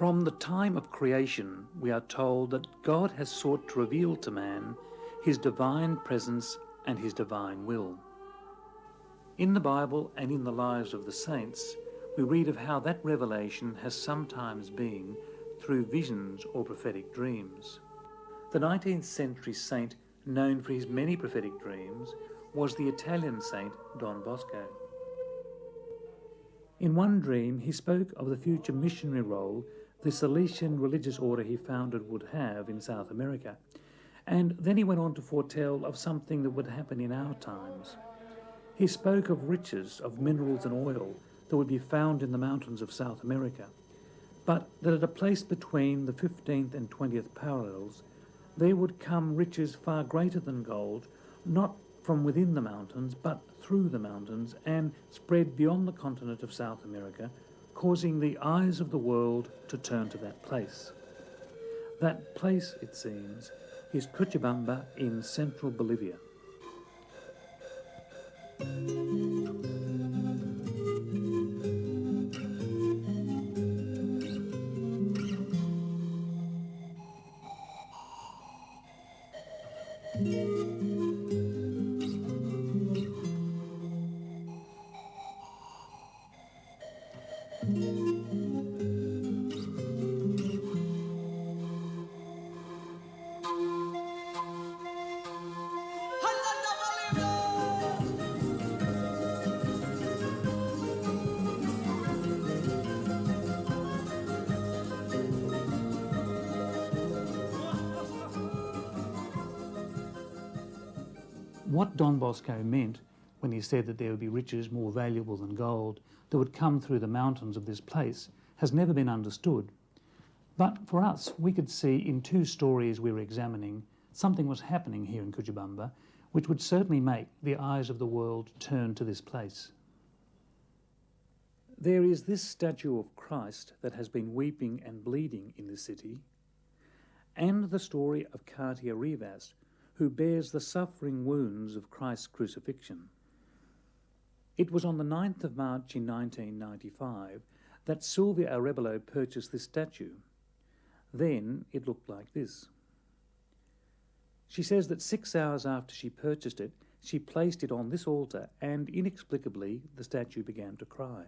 From the time of creation, we are told that God has sought to reveal to man his divine presence and his divine will. In the Bible and in the lives of the saints, we read of how that revelation has sometimes been through visions or prophetic dreams. The 19th century saint known for his many prophetic dreams was the Italian saint Don Bosco. In one dream, he spoke of the future missionary role the Salesian religious order he founded would have in South America, and then he went on to foretell of something that would happen in our times. He spoke of riches of minerals and oil that would be found in the mountains of South America, but that at a place between the 15th and 20th parallels, there would come riches far greater than gold, not from within the mountains, but through the mountains, and spread beyond the continent of South America, causing the eyes of the world to turn to that place. That place, it seems, is Cochabamba in central Bolivia. What Don Bosco meant when he said that there would be riches more valuable than gold that would come through the mountains of this place has never been understood. But for us, we could see in two stories we were examining something was happening here in Cochabamba which would certainly make the eyes of the world turn to this place. There is this statue of Christ that has been weeping and bleeding in the city, and the story of Katya Rivas, who bears the suffering wounds of Christ's crucifixion. It was on the 9th of March in 1995 that Silvia Arevalo purchased this statue. Then it looked like this. She says that 6 hours after she purchased it, she placed it on this altar and inexplicably the statue began to cry.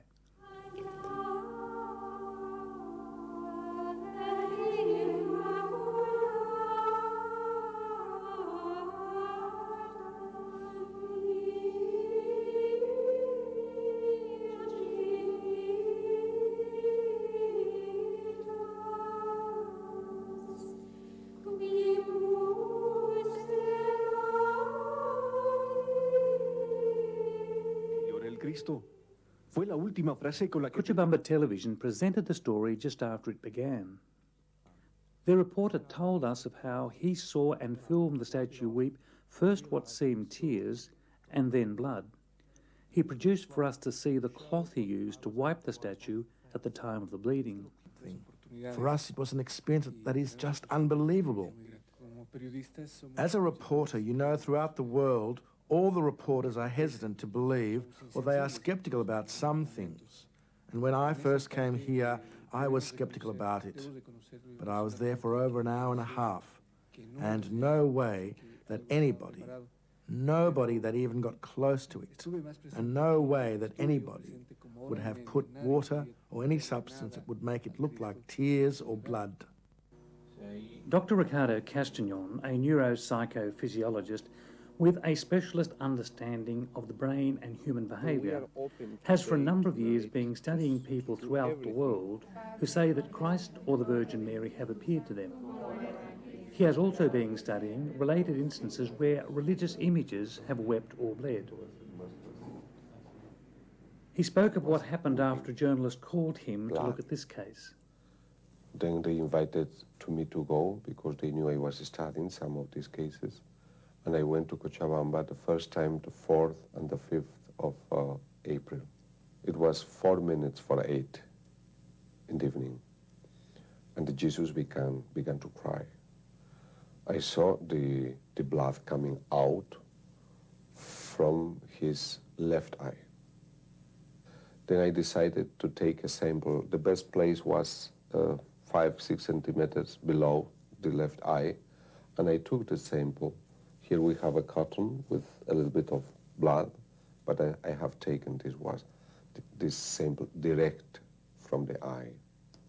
Cochabamba Television presented the story just after it began. Their reporter told us of how he saw and filmed the statue weep first what seemed tears and then blood. He produced for us to see the cloth he used to wipe the statue at the time of the bleeding. For us, it was an experience that is just unbelievable. As a reporter, you know, throughout the world, all the reporters are hesitant to believe, or they are sceptical about some things. And when I first came here, I was sceptical about it. But I was there for over an hour and a half, and no way that nobody that even got close to it, and no way that anybody would have put water or any substance that would make it look like tears or blood. Dr. Ricardo Castagnon, a neuropsychophysiologist with a specialist understanding of the brain and human behaviour, has for a number of years been studying people throughout the world who say that Christ or the Virgin Mary have appeared to them. He has also been studying related instances where religious images have wept or bled. He spoke of what happened after a journalist called him to look at this case. Then they invited to me to go because they knew I was studying some of these cases. And I went to Cochabamba the first time, the 4th and the 5th of April. It was 4 minutes for 8 in the evening. And Jesus began to cry. I saw the blood coming out from his left eye. Then I decided to take a sample. The best place was 5-6 centimeters below the left eye, and I took the sample. Here we have a cotton with a little bit of blood, but I have taken this sample direct from the eye.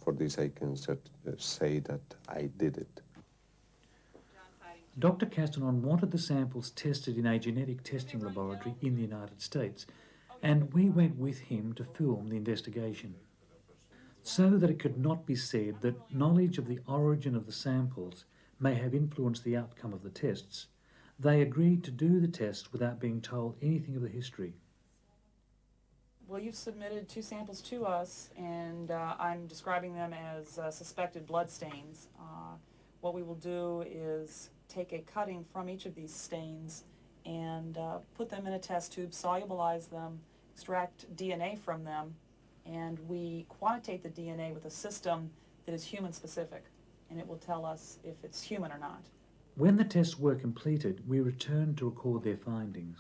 For this I can say that I did it. Dr. Castanon wanted the samples tested in a genetic testing laboratory in the United States, and we went with him to film the investigation. So that it could not be said that knowledge of the origin of the samples may have influenced the outcome of the tests, they agreed to do the tests without being told anything of the history. Well, you've submitted 2 samples to us, and I'm describing them as suspected blood stains. What we will do is take a cutting from each of these stains and put them in a test tube, solubilize them, extract DNA from them, and we quantitate the DNA with a system that is human-specific, and it will tell us if it's human or not. When the tests were completed, we returned to record their findings.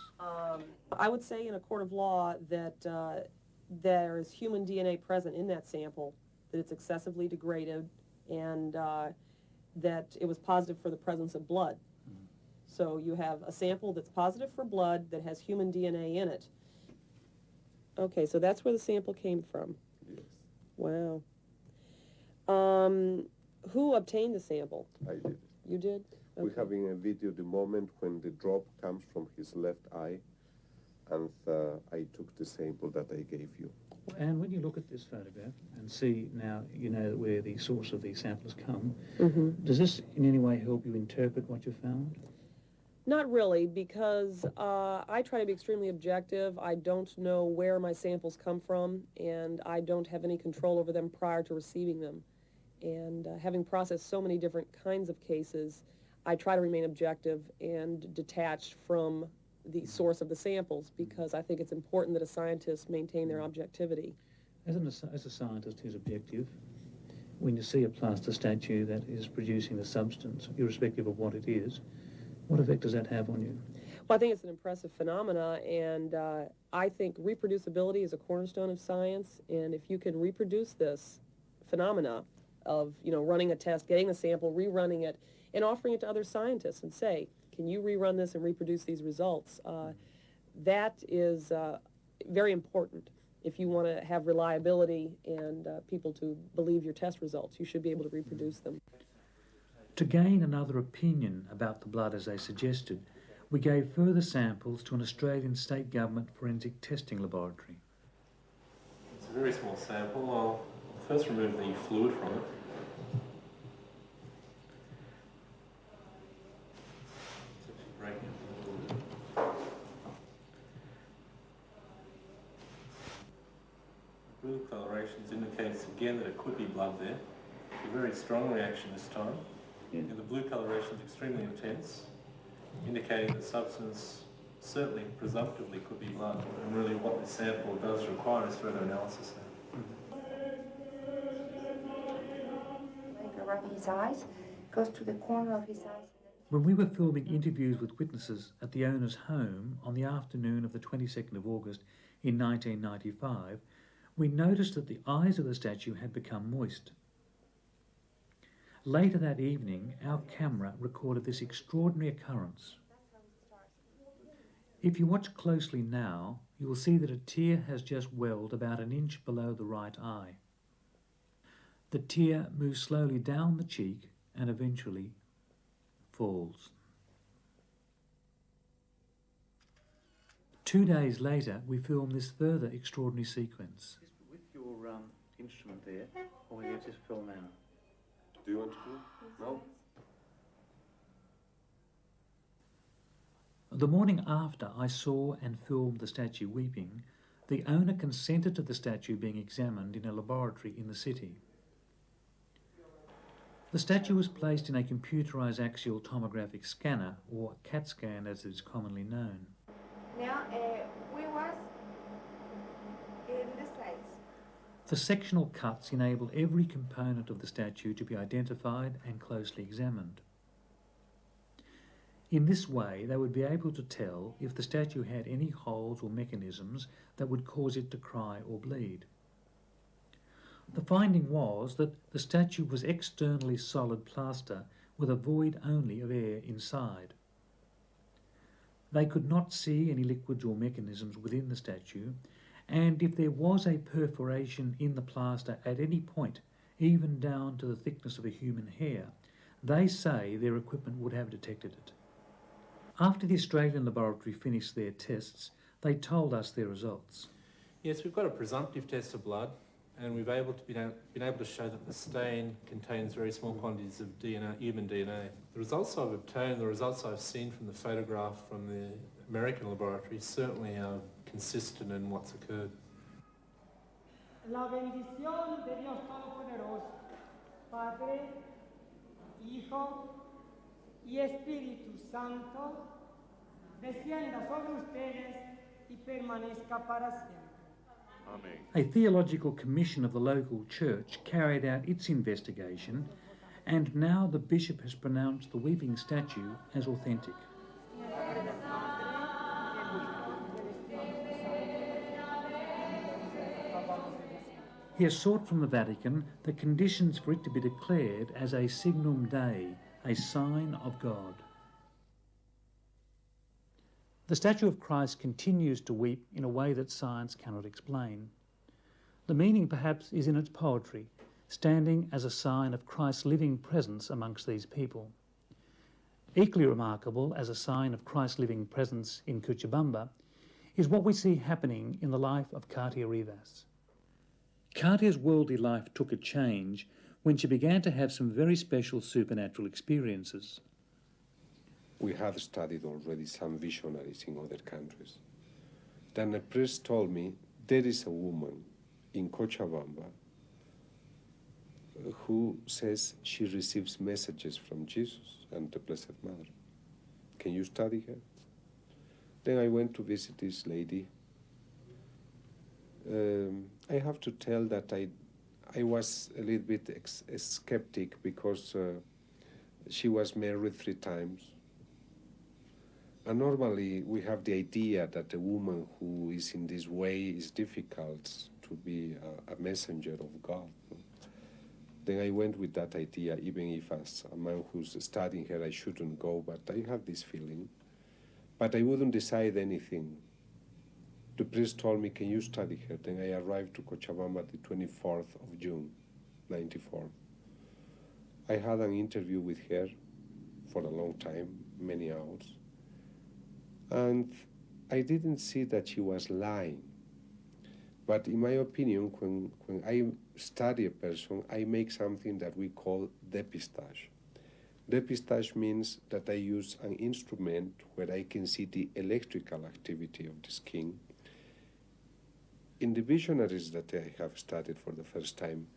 I would say in a court of law that there is human DNA present in that sample, that it's excessively degraded, and that it was positive for the presence of blood. So you have a sample that's positive for blood that has human DNA in it. Okay, so that's where the sample came from. Yes. Wow. Who obtained the sample? I did. You did? Okay. We're having a video the moment when the drop comes from his left eye, and I took the sample that I gave you. And when you look at this photograph and see now, you know where the source of these samples come, does this in any way help you interpret what you found? Not really, because I try to be extremely objective. I don't know where my samples come from, and I don't have any control over them prior to receiving them. And having processed so many different kinds of cases, I try to remain objective and detached from the source of the samples, because I think it's important that a scientist maintain their objectivity. As a scientist who's objective, when you see a plaster statue that is producing the substance, irrespective of what it is, what effect does that have on you? Well, I think it's an impressive phenomena, and I think reproducibility is a cornerstone of science, and if you can reproduce this phenomena of, running a test, getting a sample, rerunning it, and offering it to other scientists and say, can you rerun this and reproduce these results? That is very important. If you want to have reliability and people to believe your test results, you should be able to reproduce them. To gain another opinion about the blood as they suggested, we gave further samples to an Australian state government forensic testing laboratory. It's a very small sample. I'll first remove the fluid from it. Blue colorations indicates again that it could be blood there. It's a very strong reaction this time. Yeah. And the blue coloration is extremely intense, indicating that substance certainly presumptively could be blood, and really what the sample does require is further analysis now. Around his eyes, goes to the corner of his eyes. When we were filming interviews with witnesses at the owner's home on the afternoon of the 22nd of August in 1995, we noticed that the eyes of the statue had become moist. Later that evening, our camera recorded this extraordinary occurrence. If you watch closely now, you will see that a tear has just welled about an inch below the right eye. The tear moves slowly down the cheek and eventually falls. 2 days later, we filmed this further extraordinary sequence. With your instrument there, or will you just film now? Do you want to do? No? The morning after I saw and filmed the statue weeping, the owner consented to the statue being examined in a laboratory in the city. The statue was placed in a computerised axial tomographic scanner, or CAT scan as it is commonly known. Now, we was in the States. The sectional cuts enable every component of the statue to be identified and closely examined. In this way, they would be able to tell if the statue had any holes or mechanisms that would cause it to cry or bleed. The finding was that the statue was externally solid plaster with a void only of air inside. They could not see any liquids or mechanisms within the statue, and if there was a perforation in the plaster at any point, even down to the thickness of a human hair, they say their equipment would have detected it. After the Australian laboratory finished their tests, they told us their results. Yes, we've got a presumptive test of blood, and we've been able to show that the stain contains very small quantities of DNA, human DNA. The results I've obtained, the results I've seen from the photograph from the American laboratory certainly are consistent in what's occurred. La bendición de Dios Todopoderoso, Padre, Hijo y Espíritu Santo, descienda sobre ustedes y permanezca para siempre. Amen. A theological commission of the local church carried out its investigation, and now the bishop has pronounced the weeping statue as authentic. He has sought from the Vatican the conditions for it to be declared as a signum Dei, a sign of God. The statue of Christ continues to weep in a way that science cannot explain. The meaning perhaps is in its poetry, standing as a sign of Christ's living presence amongst these people. Equally remarkable as a sign of Christ's living presence in Cochabamba is what we see happening in the life of Katya Rivas. Katya's worldly life took a change when she began to have some very special supernatural experiences. We had studied already some visionaries in other countries. Then a priest told me, there is a woman in Cochabamba who says she receives messages from Jesus and the Blessed Mother. Can you study her? Then I went to visit this lady. I have to tell that I was a little bit skeptic because she was married 3 times. And normally we have the idea that a woman who is in this way is difficult to be a messenger of God. Then I went with that idea, even if as a man who's studying her I shouldn't go, but I have this feeling. But I wouldn't decide anything. The priest told me, can you study her? Then I arrived to Cochabamba the 24th of June, 94. I had an interview with her for a long time, many hours. And I didn't see that she was lying. But in my opinion, when I study a person, I make something that we call dépistage. Dépistage means that I use an instrument where I can see the electrical activity of the skin. In the visionaries that I have studied for the first time,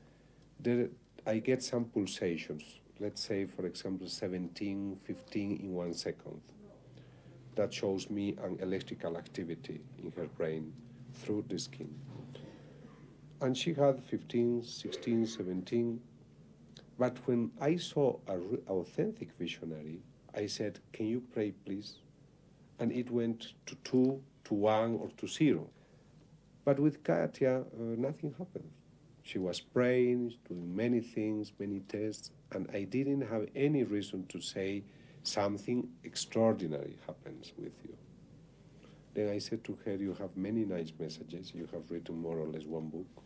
I get some pulsations, let's say, for example, 17, 15 in 1 second. That shows me an electrical activity in her brain through the skin. And she had 15, 16, 17. But when I saw an authentic visionary, I said, can you pray, please? And it went to 2, to 1, or to 0. But with Katya, nothing happened. She was praying, doing many things, many tests, and I didn't have any reason to say something extraordinary happens with you. Then I said to her, you have many nice messages. You have written more or less 1 book.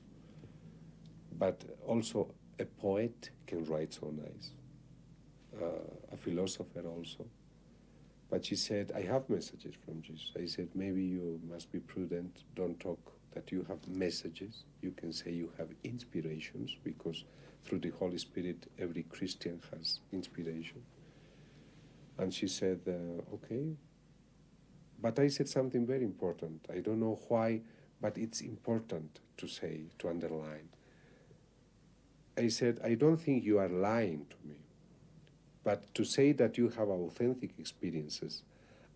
But also a poet can write so nice. A philosopher also. But she said, I have messages from Jesus. I said, maybe you must be prudent. Don't talk that you have messages. You can say you have inspirations, because through the Holy Spirit, every Christian has inspiration. And she said, okay. But I said something very important. I don't know why, but it's important to say, to underline. I said, I don't think you are lying to me. But to say that you have authentic experiences,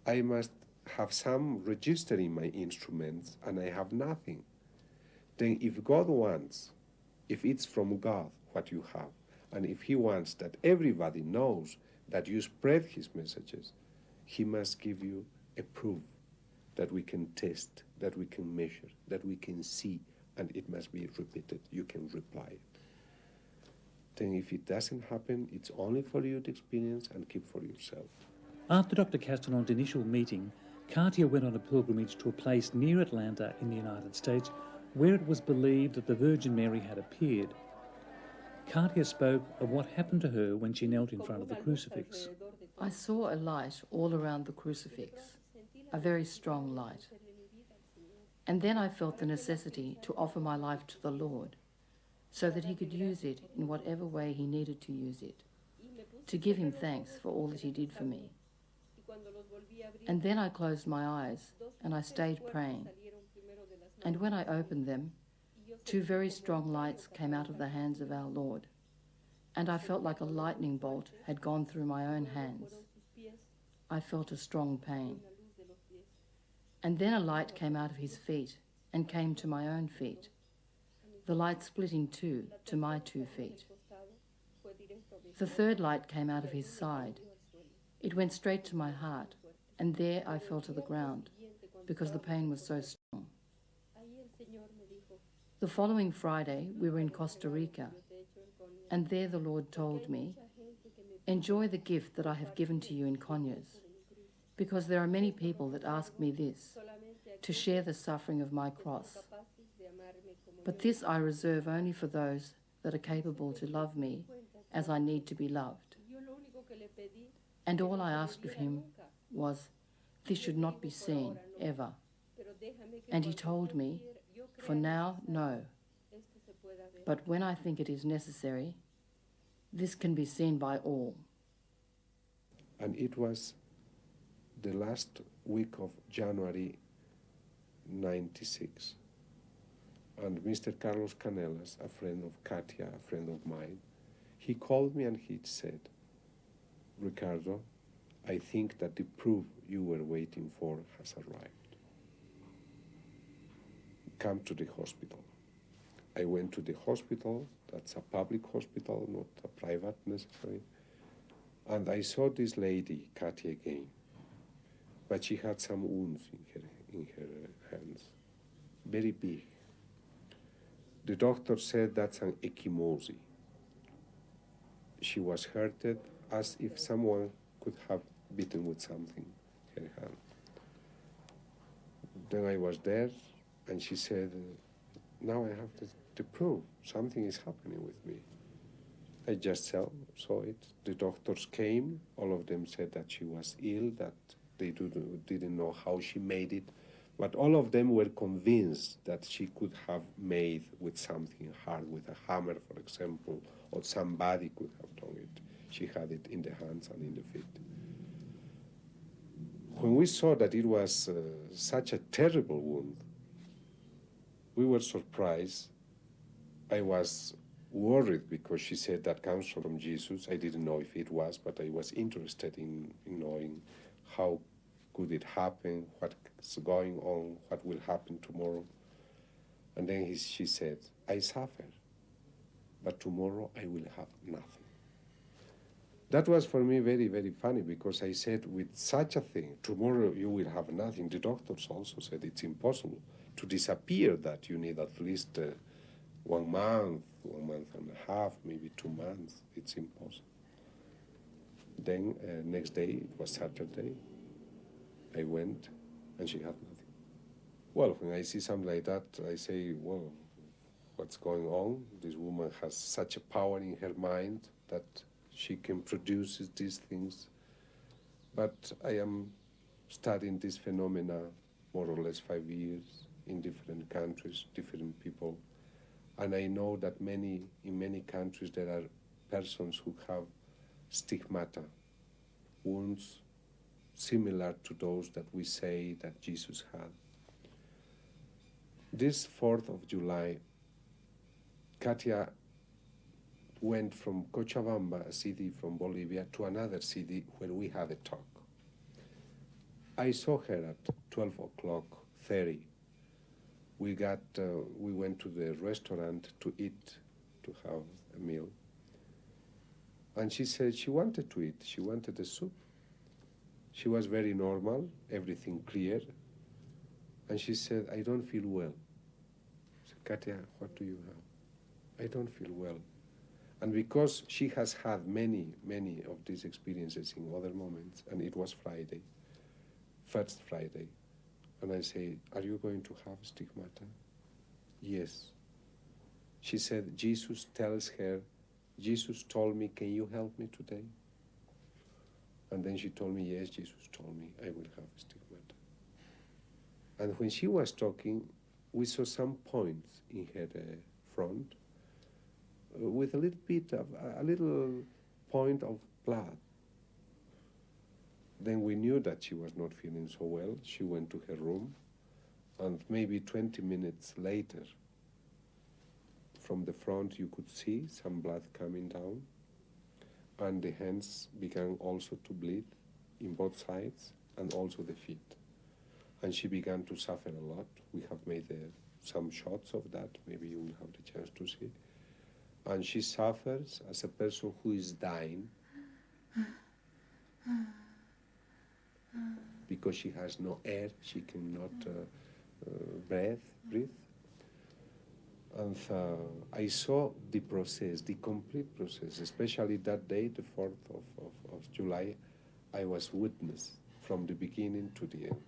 I must have some register in my instruments, and I have nothing. Then if God wants, if it's from God what you have, and if He wants that everybody knows that you spread His messages, He must give you a proof that we can test, that we can measure, that we can see and it must be repeated. You can reply it. Then if it doesn't happen, it's only for you to experience and keep for yourself. After Dr. Castellon's initial meeting, Katya went on a pilgrimage to a place near Atlanta in the United States where it was believed that the Virgin Mary had appeared. Katya spoke of what happened to her when she knelt in front of the crucifix. I saw a light all around the crucifix, a very strong light. And then I felt the necessity to offer my life to the Lord so that he could use it in whatever way he needed to use it, to give him thanks for all that he did for me. And then I closed my eyes and I stayed praying. And when I opened them, 2 very strong lights came out of the hands of our Lord, and I felt like a lightning bolt had gone through my own hands. I felt a strong pain. And then a light came out of his feet and came to my own feet. The light split in 2 to my 2 feet. The 3rd light came out of his side. It went straight to my heart, and there I fell to the ground because the pain was so strong. The following Friday, we were in Costa Rica, and there the Lord told me, "Enjoy the gift that I have given to you in Conyers, because there are many people that ask me this, to share the suffering of my cross. But this I reserve only for those that are capable to love me as I need to be loved." And all I asked of him was, this should not be seen, ever. And he told me, "For now, no. But when I think it is necessary, this can be seen by all." And it was the last week of January 96. And Mr. Carlos Canelas, a friend of Katya, a friend of mine, he called me and he said, "Ricardo, I think that the proof you were waiting for has arrived. Come to the hospital." I went to the hospital. That's a public hospital, not a private necessarily. And I saw this lady, Katya, again. But she had some wounds in her hands, very big. The doctor said that's an ecchymosis. She was hurted as if someone could have beaten with something in her hand. Then I was there, and she said, "Now I have to prove something is happening with me." I just saw it. The doctors came. All of them said that she was ill, that they didn't know how she made it. But all of them were convinced that she could have made with something hard, with a hammer, for example, or somebody could have done it. She had it in the hands and in the feet. When we saw that it was such a terrible wound, we were surprised. I was worried because she said that comes from Jesus. I didn't know if it was, but I was interested in knowing how could it happen, what's going on, what will happen tomorrow. And then she said, "I suffer, but tomorrow I will have nothing." That was for me very, very funny, because I said, with such a thing, tomorrow you will have nothing. The doctors also said it's impossible to disappear, that you need at least 1 month, 1.5 months, maybe 2 months. It's impossible. Then next day, it was Saturday, I went and she had nothing. Well, when I see something like that, I say, well, what's going on? This woman has such a power in her mind that she can produce these things. But I am studying this phenomena more or less 5 years in different countries, different people. And I know that in many countries there are persons who have stigmata, wounds similar to those that we say that Jesus had. This 4th of July, Katya went from Cochabamba, a city from Bolivia, to another city where we had a talk. I saw her at 12:30. We went to the restaurant to eat, to have a meal. And she said she wanted to eat. She wanted a soup. She was very normal, everything clear. And she said, "I don't feel well." I said, Katya, what do you have? I don't feel well. And because she has had many of these experiences in other moments, and it was Friday, first Friday, and I say, are you going to have stigmata? Yes. She said, Jesus tells her, Jesus told me, can you help me today? And then she told me, yes, Jesus told me I will have stigmata. And when she was talking, we saw some points in her front with a little point of blood. Then we knew that she was not feeling so well. She went to her room, and maybe 20 minutes later, from the front you could see some blood coming down, and the hands began also to bleed in both sides, and also the feet. And she began to suffer a lot. We have made some shots of that, maybe you will have the chance to see. And she suffers as a person who is dying because she has no air, she cannot breathe. And I saw the process, the complete process, especially that day, the 4th of July, I was witness from the beginning to the end.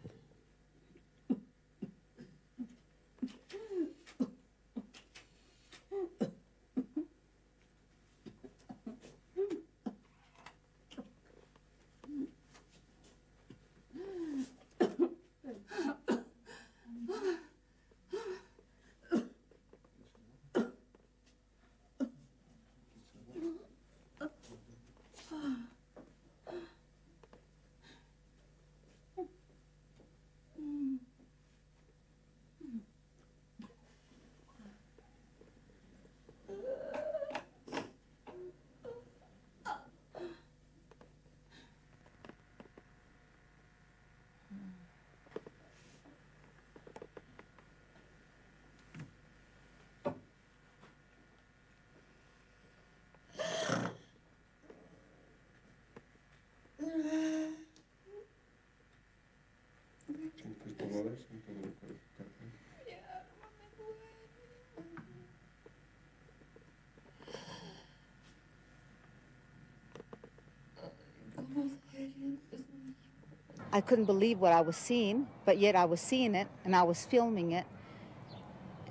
I couldn't believe what I was seeing, but yet I was seeing it, and I was filming it.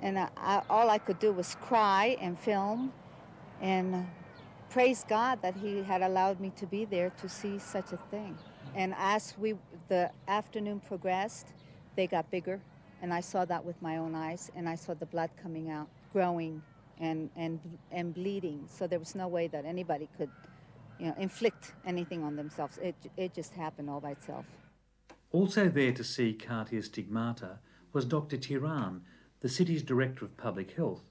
And all I could do was cry and film and praise God that He had allowed me to be there to see such a thing. And as the afternoon progressed, they got bigger, and I saw that with my own eyes, and I saw the blood coming out, growing and bleeding. So there was no way that anybody could, inflict anything on themselves. It just happened all by itself. Also there to see Katya's stigmata was Dr. Tiran, the city's Director of Public Health.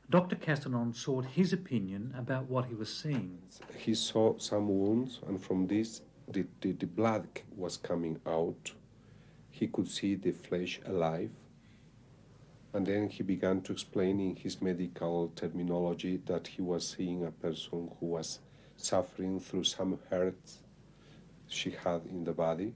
Dr. Castanon sought his opinion about what he was seeing. He saw some wounds, and from this, the blood was coming out. He could see the flesh alive. And then he began to explain in his medical terminology that he was seeing a person who was suffering through some hurts she had in the body.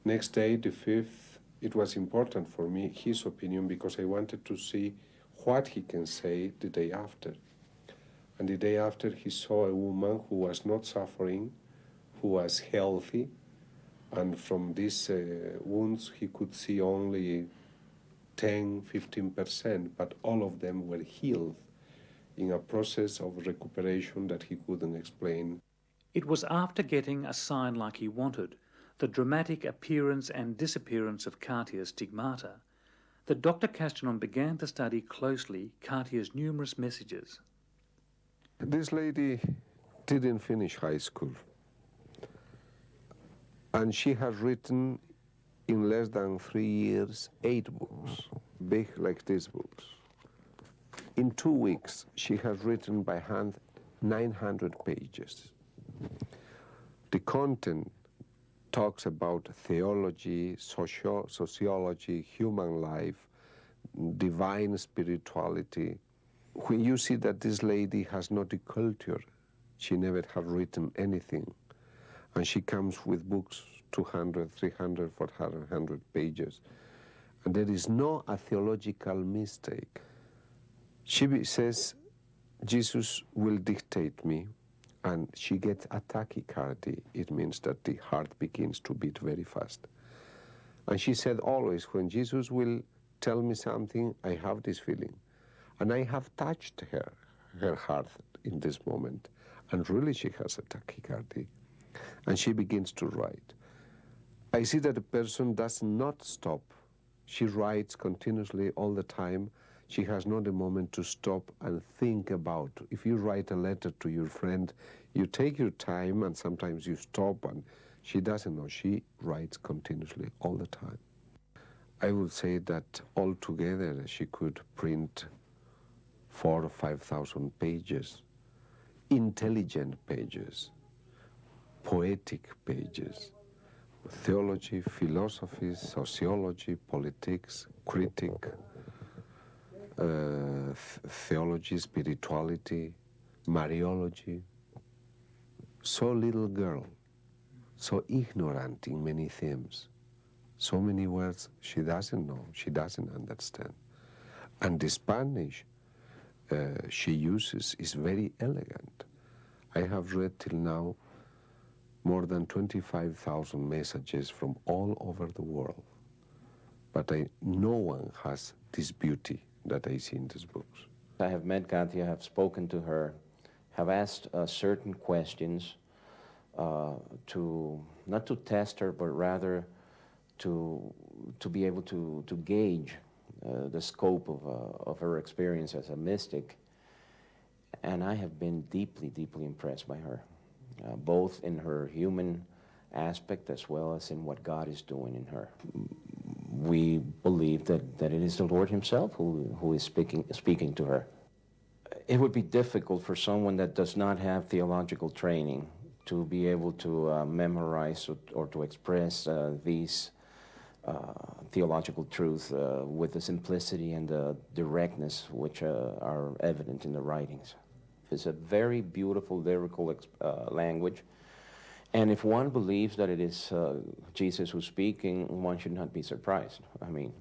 Next day, the 5th, it was important for me, his opinion, because I wanted to see what he can say the day after. And the day after, he saw a woman who was not suffering, who was healthy, and from these wounds, he could see only 10-15%, but all of them were healed in a process of recuperation that he couldn't explain. It was after getting a sign like he wanted, the dramatic appearance and disappearance of Katya's stigmata, that Dr. Castanon began to study closely Katya's numerous messages. This lady didn't finish high school, and she has written in less than 3 years 8 books, big like these books. In 2 weeks, she has written by hand 900 pages. The content talks about theology, sociology, human life, divine spirituality. When you see that this lady has not a culture, she never had written anything, and she comes with books 200, 300, 400 pages, and there is no a theological mistake. She says, Jesus will dictate me, and she gets a tachycardia. It means that the heart begins to beat very fast. And she said always, when Jesus will tell me something, I have this feeling. And I have touched her heart in this moment. And really she has a tachycardia. And she begins to write. I see that the person does not stop. She writes continuously all the time. She has not a moment to stop and think about. If you write a letter to your friend, you take your time and sometimes you stop, and she doesn't know. She writes continuously all the time. I would say that altogether she could print 4,000 or 5,000 pages, intelligent pages, poetic pages, theology, philosophy, sociology, politics, critique, theology, spirituality, Mariology. So little girl, so ignorant in many themes, so many words she doesn't know, she doesn't understand. And the Spanish she uses is very elegant. I have read till now more than 25,000 messages from all over the world. But no one has this beauty that I see in these books. I have met Katya, have spoken to her, have asked certain questions not to test her, but rather to be able to gauge the scope of her experience as a mystic. And I have been deeply, deeply impressed by her, both in her human aspect as well as in what God is doing in her. We believe that it is the Lord himself who is speaking to her. It would be difficult for someone that does not have theological training to be able to memorize or to express these theological truths with the simplicity and the directness which are evident in the writings. It's a very beautiful lyrical language. And if one believes that it is Jesus who's speaking, one should not be surprised. I mean,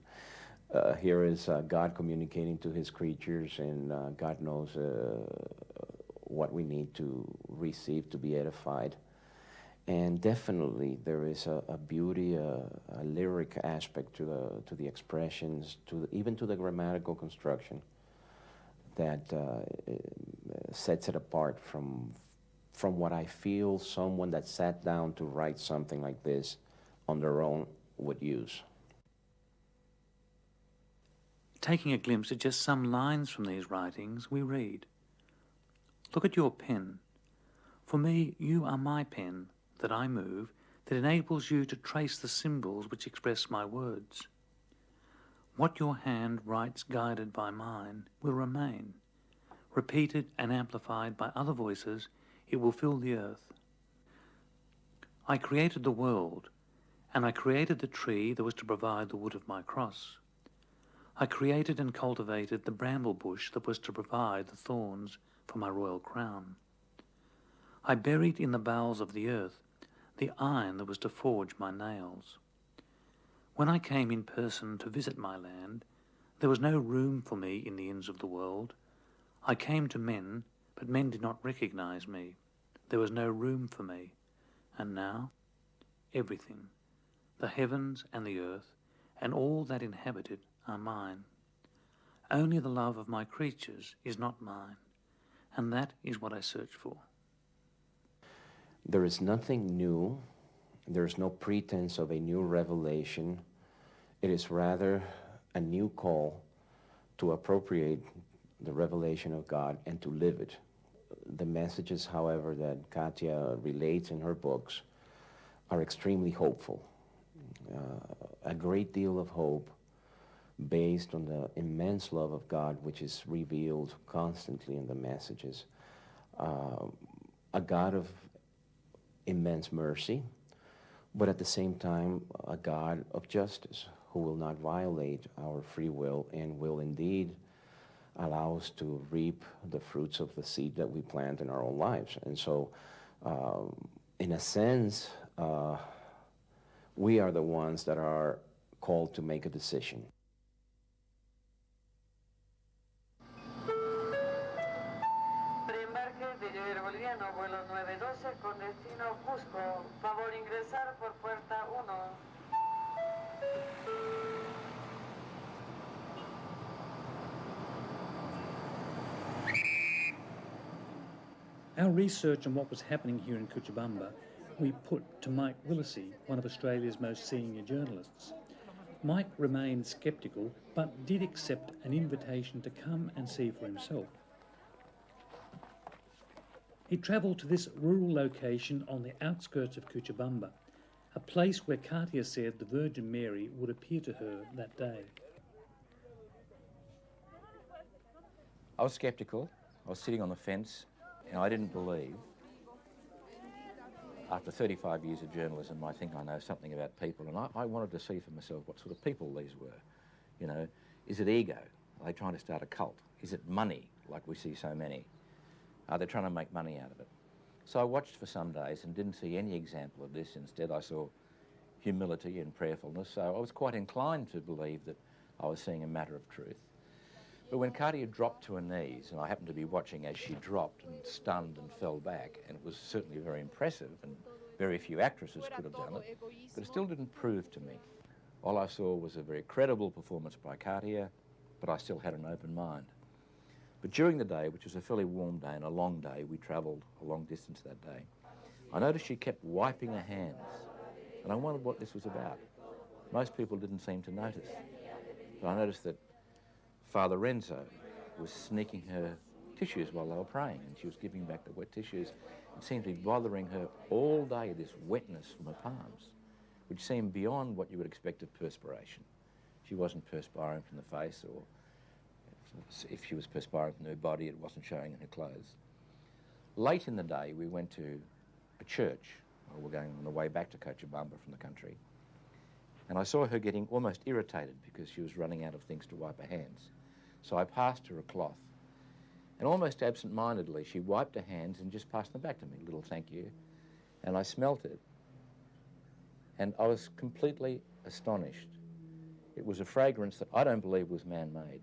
here is God communicating to his creatures, and God knows what we need to receive to be edified. And definitely there is a beauty, a lyric aspect to the expressions, even to the grammatical construction that sets it apart from what I feel someone that sat down to write something like this on their own would use. Taking a glimpse at just some lines from these writings, we read, "Look at your pen. For me, you are my pen that I move, that enables you to trace the symbols which express my words. What your hand writes guided by mine will remain. Repeated and amplified by other voices, it will fill the earth. I created the world, and I created the tree that was to provide the wood of my cross. I created and cultivated the bramble bush that was to provide the thorns for my royal crown. I buried in the bowels of the earth the iron that was to forge my nails. When I came in person to visit my land, there was no room for me in the inns of the world. I came to men, but men did not recognize me. There was no room for me. And now, everything, the heavens and the earth, and all that inhabit it, are mine. Only the love of my creatures is not mine, and that is what I search for." There is nothing new. There is no pretense of a new revelation. It is rather a new call to appropriate the revelation of God and to live it. The messages, however, that Katya relates in her books are extremely hopeful. A great deal of hope based on the immense love of God which is revealed constantly in the messages. A God of immense mercy, but at the same time a God of justice who will not violate our free will and will indeed allow us to reap the fruits of the seed that we plant in our own lives. And so, in a sense, we are the ones that are called to make a decision. No Cusco. Favor ingresar por puerta 1. Our research on what was happening here in Cochabamba we put to Mike Willesee, one of Australia's most senior journalists. Mike remained sceptical but did accept an invitation to come and see for himself. He travelled to this rural location on the outskirts of Cochabamba, a place where Katya said the Virgin Mary would appear to her that day. I was sceptical. I was sitting on the fence, and I didn't believe. After 35 years of journalism, I think I know something about people, and I wanted to see for myself what sort of people these were. You know, is it ego? Are they trying to start a cult? Is it money, like we see so many? Are they trying to make money out of it? So I watched for some days and didn't see any example of this. Instead, I saw humility and prayerfulness, so I was quite inclined to believe that I was seeing a matter of truth. But when Katya dropped to her knees, and I happened to be watching as she dropped and stunned and fell back, and it was certainly very impressive, and very few actresses could have done it, but it still didn't prove to me. All I saw was a very credible performance by Katya, but I still had an open mind. But during the day, which was a fairly warm day and a long day, we travelled a long distance that day, I noticed she kept wiping her hands, and I wondered what this was about. Most people didn't seem to notice, but I noticed that Father Renzo was sneaking her tissues while they were praying, and she was giving back the wet tissues. It seemed to be bothering her all day, this wetness from her palms, which seemed beyond what you would expect of perspiration. She wasn't perspiring from the face, or if she was perspiring from her body, it wasn't showing in her clothes. Late in the day, we went to a church. We were going on the way back to Cochabamba from the country, and I saw her getting almost irritated because she was running out of things to wipe her hands. So I passed her a cloth, and almost absent-mindedly, she wiped her hands and just passed them back to me, a little thank you. And I smelt it, and I was completely astonished. It was a fragrance that I don't believe was man-made.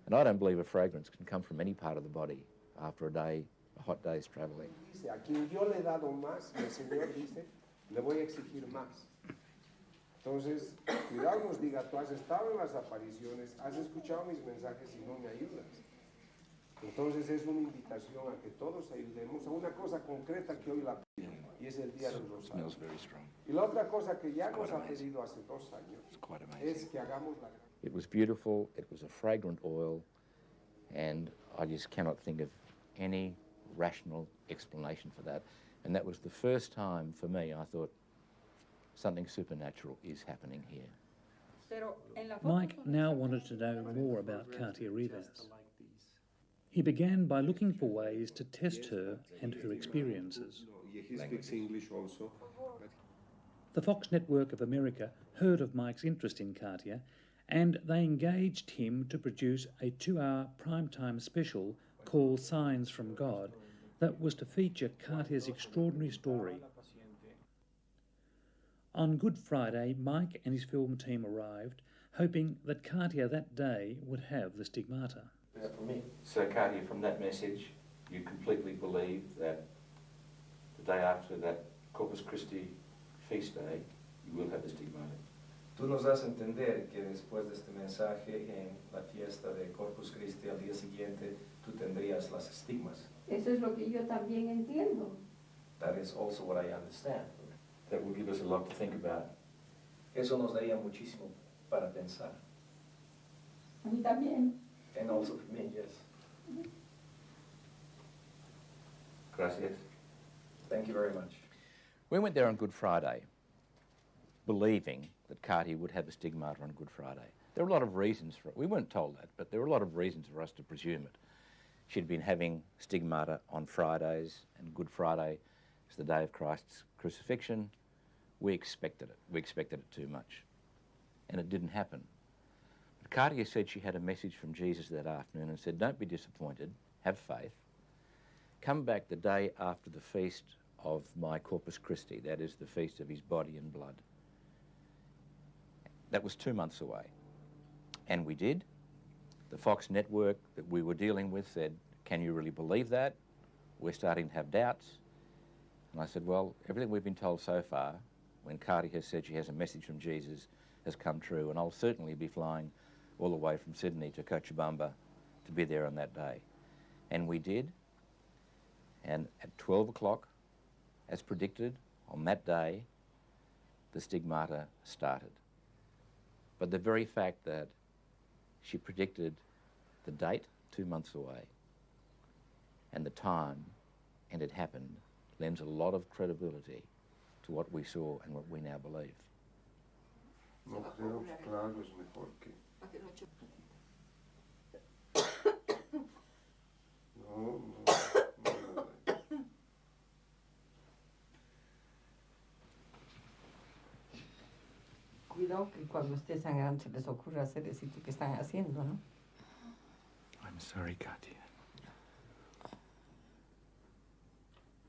And I don't believe a fragrance can come from any part of the body after a hot day's traveling. A quien yo le he dado más, el Señor dice, le voy a exigir más. Entonces, cuidado, nos diga, tú has estado en las apariciones, has escuchado mis mensajes y no me ayudas. Entonces es una invitación a que todos ayudemos a una cosa concreta que hoy la pedimos, y es el Día del Rosario. Y la otra cosa que ya nos ha pedido hace 2 años es que hagamos la... It was beautiful, it was a fragrant oil, and I just cannot think of any rational explanation for that. And that was the first time for me I thought something supernatural is happening here. Mike now wanted to know more about Katya Rivas. He began by looking for ways to test her and her experiences. He speaks English also. The Fox Network of America heard of Mike's interest in Katya, and they engaged him to produce a 2-hour primetime special called Signs from God that was to feature Katya's extraordinary story. On Good Friday, Mike and his film team arrived, hoping that Katya that day would have the stigmata. For me. So, Katya, from that message, you completely believe that the day after that Corpus Christi feast day, you will have the stigmata. Tú nos das a entender que después de este mensaje en la fiesta de Corpus Christi al día siguiente, tú tendrías las estigmas. Eso es lo que yo también entiendo. That is also what I understand. That will give us a lot to think about. Eso nos daría muchísimo para pensar. A mí también. And also for me, yes. Gracias. Thank you very much. We went there on Good Friday, believing that Katya would have a stigmata on Good Friday. There were a lot of reasons for it. We weren't told that, but there were a lot of reasons for us to presume it. She'd been having stigmata on Fridays, and Good Friday is the day of Christ's crucifixion. We expected it. We expected it too much. And it didn't happen. But Katya said she had a message from Jesus that afternoon and said, don't be disappointed, have faith. Come back the day after the feast of my Corpus Christi, that is the feast of his body and blood. That was 2 months away. And we did. The Fox network that we were dealing with said, can you really believe that? We're starting to have doubts. And I said, well, everything we've been told so far, when Katya has said she has a message from Jesus, has come true, and I'll certainly be flying all the way from Sydney to Cochabamba to be there on that day. And we did, and at 12 o'clock, as predicted, on that day, the stigmata started. But the very fact that she predicted the date 2 months away and the time, and it happened, lends a lot of credibility to what we saw and what we now believe. No creo que claro es mejor que... No. Cuidado que cuando estés sangrando se les ocurra hacer el sitio que están haciendo, ¿no? I'm sorry, Katya.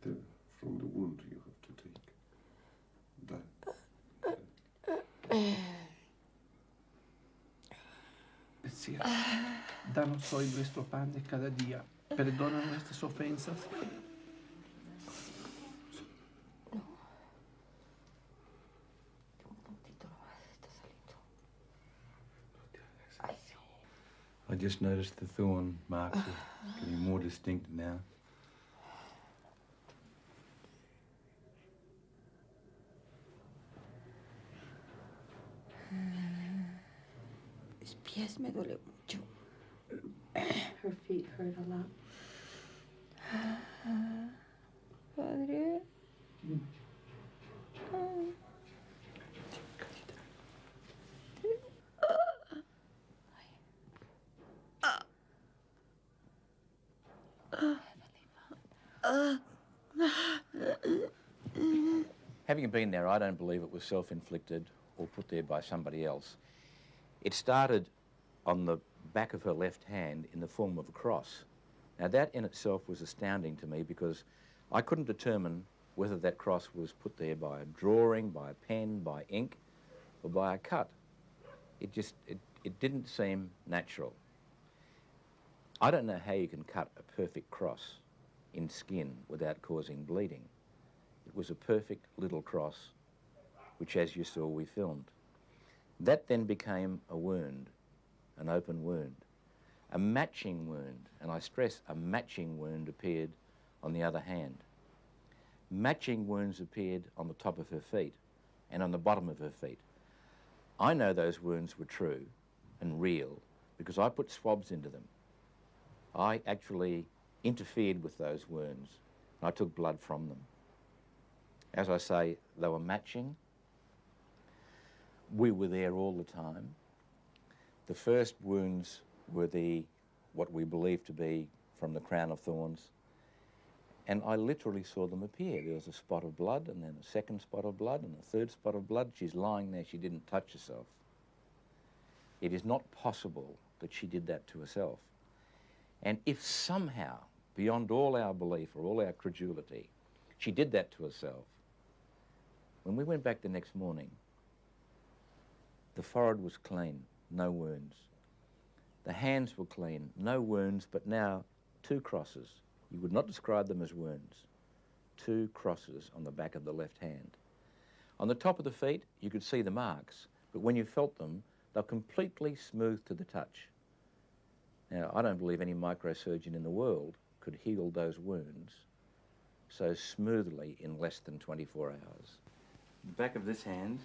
From the wound you have to take that. Decía, danos hoy nuestro pan de cada día. Perdona nuestras ofensas. I just noticed the thorn marks are getting more distinct now. Mis pies me duele mucho. Her feet hurt a lot. Padre. Having been there, I don't believe it was self-inflicted or put there by somebody else. It started on the back of her left hand in the form of a cross. Now that in itself was astounding to me because I couldn't determine whether that cross was put there by a drawing, by a pen, by ink, or by a cut. It didn't seem natural. I don't know how you can cut a perfect cross in skin without causing bleeding. It was a perfect little cross, which, as you saw, we filmed. That then became a wound, an open wound. A matching wound, and I stress a matching wound, appeared on the other hand. Matching wounds appeared on the top of her feet and on the bottom of her feet. I know those wounds were true and real because I put swabs into them. I actually interfered with those wounds. I took blood from them. As I say, they were matching. We were there all the time. The first wounds were what we believe to be from the crown of thorns. And I literally saw them appear. There was a spot of blood, and then a second spot of blood, and a third spot of blood. She's lying there, she didn't touch herself. It is not possible that she did that to herself. And if somehow, beyond all our belief or all our credulity, she did that to herself, when we went back the next morning, the forehead was clean, no wounds. The hands were clean, no wounds, but now 2 crosses. You would not describe them as wounds. 2 crosses on the back of the left hand. On the top of the feet, you could see the marks, but when you felt them, they're completely smooth to the touch. Now, I don't believe any microsurgeon in the world could heal those wounds so smoothly in less than 24 hours. The back of this hand,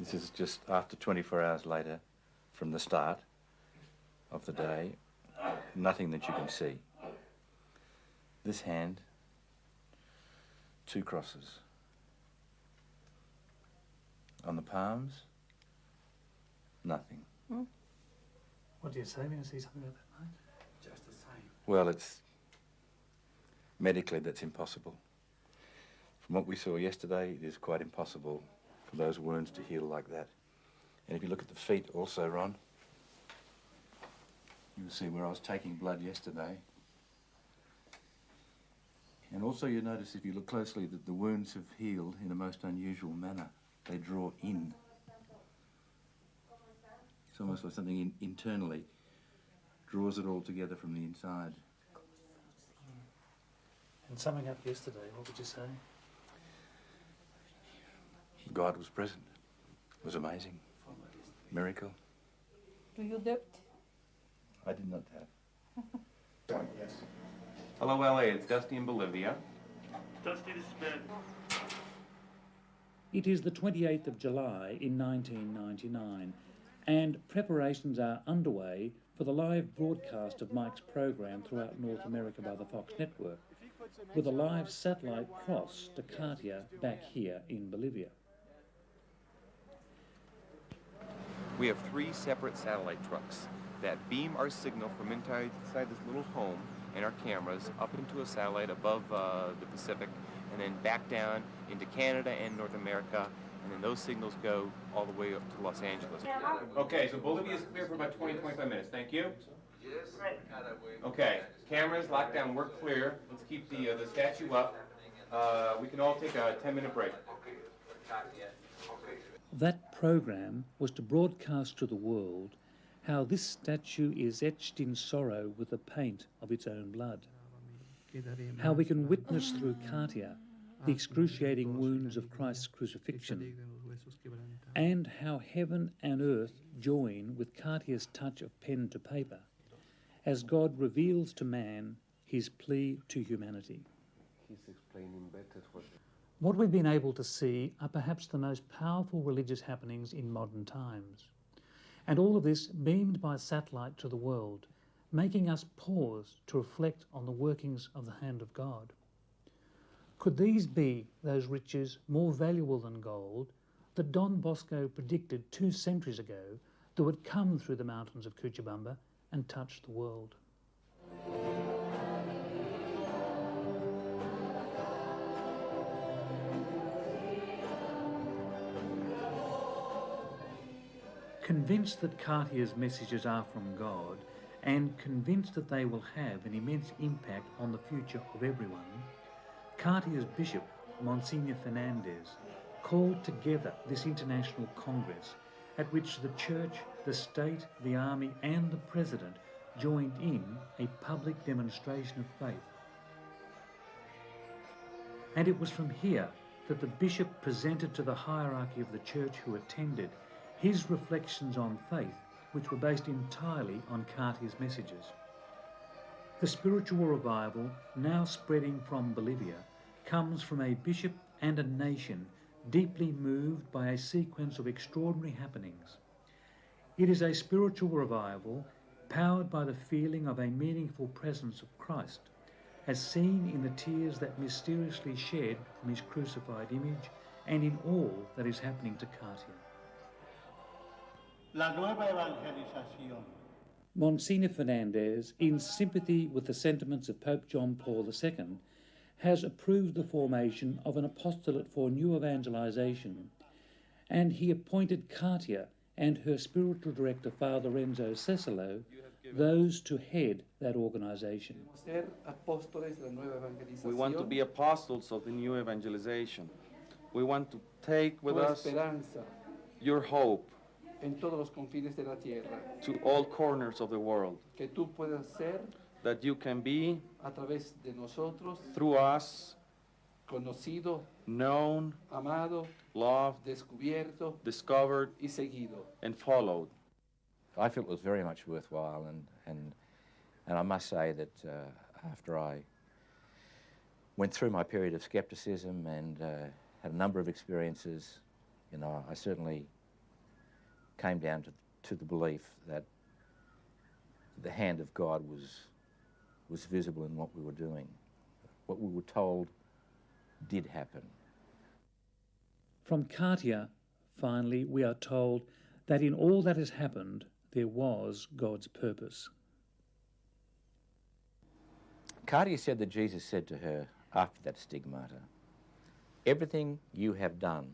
this is just after 24 hours later from the start of the day, nothing that you can see. This hand, 2 crosses. On the palms, nothing. What do you say when you see something like that, mate? Just the same. Well, it's medically that's impossible. From what we saw yesterday, it is quite impossible for those wounds to heal like that. And if you look at the feet also, Ron, you will see where I was taking blood yesterday. And also you notice, if you look closely, that the wounds have healed in a most unusual manner. They draw in. It's almost like something internally draws it all together from the inside. And summing up yesterday, what would you say? God was present. It was amazing. Miracle. Do you doubt? I did not have. Yes. Hello, LA. It's Dusty in Bolivia. Dusty, this is Ben. It is the 28th of July in 1999, and preparations are underway for the live broadcast of Mike's program throughout North America by the Fox network, with a live satellite cross to Katya back here in Bolivia. We have 3 separate satellite trucks that beam our signal from inside this little home and our cameras up into a satellite above the Pacific, and then back down into Canada and North America, and then those signals go all the way up to Los Angeles. Okay, so Bolivia is clear for about 20-25 minutes. Thank you. Okay, cameras locked down, we're clear. Let's keep the statue up. We can all take a 10-minute break. That program was to broadcast to the world how this statue is etched in sorrow with the paint of its own blood. How we can witness through Katya the excruciating wounds of Christ's crucifixion, and how heaven and earth join with Katya's touch of pen to paper as God reveals to man his plea to humanity. He's explaining better What we've been able to see are perhaps the most powerful religious happenings in modern times. And all of this beamed by satellite to the world, making us pause to reflect on the workings of the hand of God. Could these be those riches more valuable than gold that Don Bosco predicted 2 centuries ago that would come through the mountains of Cochabamba and touch the world? Convinced that Katya's messages are from God, and convinced that they will have an immense impact on the future of everyone, Katya's bishop, Monsignor Fernandez, called together this international congress at which the church, the state, the army and the president joined in a public demonstration of faith. And it was from here that the bishop presented to the hierarchy of the church who attended his reflections on faith, which were based entirely on Katya's messages. The spiritual revival, now spreading from Bolivia, comes from a bishop and a nation deeply moved by a sequence of extraordinary happenings. It is a spiritual revival powered by the feeling of a meaningful presence of Christ, as seen in the tears that mysteriously shed from his crucified image and in all that is happening to Katya. La nueva evangelización. Monsignor Fernandez, in sympathy with the sentiments of Pope John Paul II, has approved the formation of an apostolate for new evangelization, and he appointed Katya and her spiritual director, Father Renzo Cecilo, those to head that organization. We want to be apostles of the new evangelization. We want to take with us your hope en todos los confines de la tierra. To all corners of the world. Que tú puedas ser that you can be a través de nosotros through us conocido, known, amado, loved, descubierto, discovered, y seguido. And followed. I feel it was very much worthwhile, and I must say that after I went through my period of skepticism and had a number of experiences, you know, I certainly came down to the belief that the hand of God was visible in what we were doing. What we were told did happen. From Katya, finally, we are told that in all that has happened, there was God's purpose. Katya said that Jesus said to her after that stigmata, everything you have done,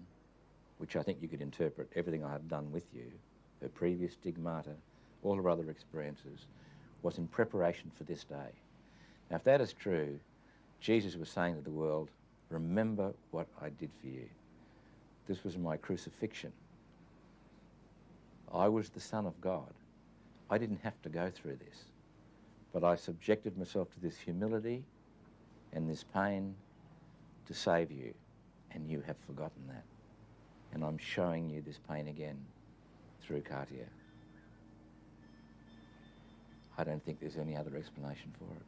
which I think you could interpret, everything I have done with you, her previous stigmata, all her other experiences, was in preparation for this day. Now, if that is true, Jesus was saying to the world, remember what I did for you. This was my crucifixion. I was the Son of God. I didn't have to go through this, but I subjected myself to this humility and this pain to save you, and you have forgotten that. And I'm showing you this pain again through Katya. I don't think there's any other explanation for it.